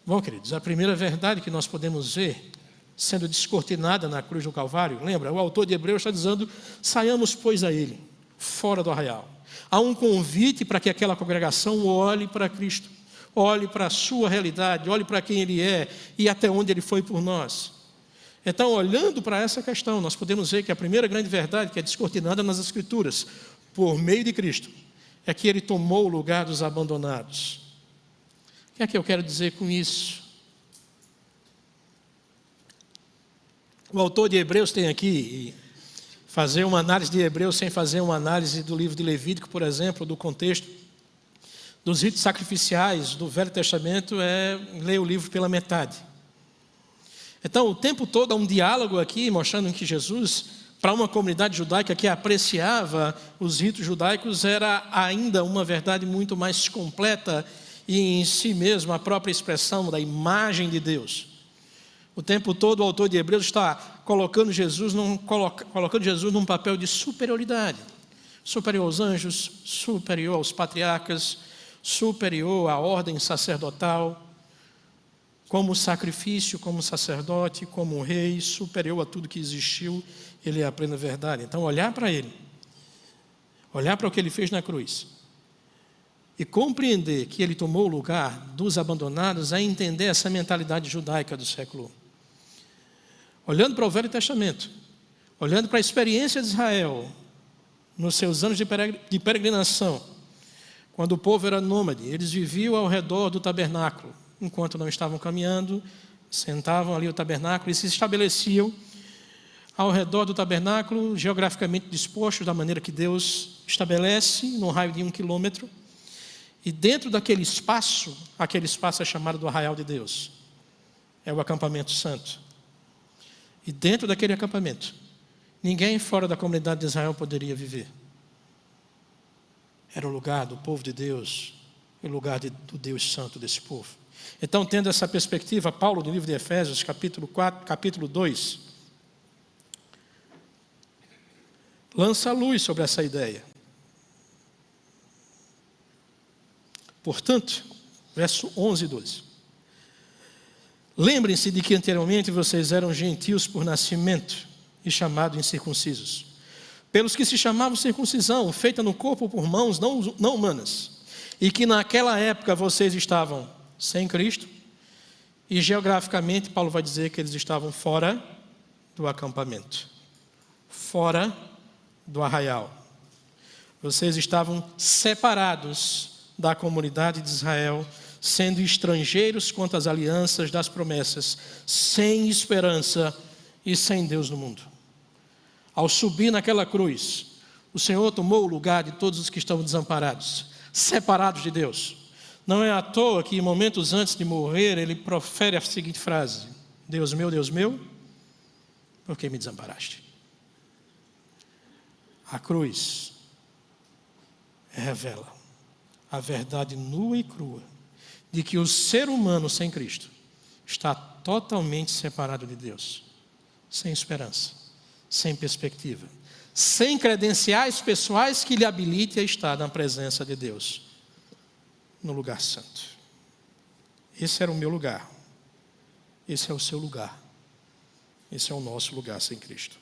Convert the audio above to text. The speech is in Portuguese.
Bom, queridos, a primeira verdade que nós podemos ver sendo descortinada na cruz do Calvário, lembra? O autor de Hebreus está dizendo: saiamos, pois, a ele, fora do arraial. Há um convite para que aquela congregação olhe para Cristo, olhe para a sua realidade, olhe para quem Ele é e até onde Ele foi por nós. Então, olhando para essa questão, nós podemos ver que a primeira grande verdade que é descortinada nas Escrituras, por meio de Cristo, é que Ele tomou o lugar dos abandonados. O que é que eu quero dizer com isso? O autor de Hebreus tem aqui, fazer uma análise de Hebreus sem fazer uma análise do livro de Levítico, por exemplo, do contexto dos ritos sacrificiais do Velho Testamento, é ler o livro pela metade. Então, o tempo todo há um diálogo aqui, mostrando que Jesus, para uma comunidade judaica que apreciava os ritos judaicos, era ainda uma verdade muito mais completa e em si mesmo a própria expressão da imagem de Deus. O tempo todo o autor de Hebreus está colocando Jesus num papel de superioridade. Superior aos anjos, superior aos patriarcas, superior à ordem sacerdotal, como sacrifício, como sacerdote, como rei, superior a tudo que existiu. Ele é a plena verdade. Então, olhar para Ele, olhar para o que Ele fez na cruz e compreender que Ele tomou o lugar dos abandonados, é entender essa mentalidade judaica do século I. Olhando para o Velho Testamento, olhando para a experiência de Israel nos seus anos de peregrinação, quando o povo era nômade, eles viviam ao redor do tabernáculo. Enquanto não estavam caminhando, sentavam ali o tabernáculo e se estabeleciam ao redor do tabernáculo, geograficamente dispostos da maneira que Deus estabelece, no raio de 1 quilômetro. E dentro daquele espaço é chamado do arraial de Deus. É o acampamento santo. E dentro daquele acampamento, ninguém fora da comunidade de Israel poderia viver. Era o lugar do povo de Deus, o lugar do Deus santo desse povo. Então, tendo essa perspectiva, Paulo, no livro de Efésios, capítulo 2, lança a luz sobre essa ideia. Portanto, verso 11 e 12. Lembrem-se de que anteriormente vocês eram gentios por nascimento e chamados incircuncisos, pelos que se chamavam circuncisão, feita no corpo por mãos não humanas, e que naquela época vocês estavam sem Cristo, e geograficamente Paulo vai dizer que eles estavam fora do acampamento, fora do arraial. Vocês estavam separados da comunidade de Israel, sendo estrangeiros quanto às alianças das promessas, sem esperança e sem Deus no mundo. Ao subir naquela cruz, o Senhor tomou o lugar de todos os que estão desamparados, separados de Deus. Não é à toa que, momentos antes de morrer, ele profere a seguinte frase: Deus meu, por que me desamparaste? A cruz revela a verdade nua e crua de que o ser humano sem Cristo está totalmente separado de Deus, sem esperança, sem perspectiva, sem credenciais pessoais que lhe habilitem a estar na presença de Deus, no lugar santo. Esse era o meu lugar, esse é o seu lugar, esse é o nosso lugar sem Cristo.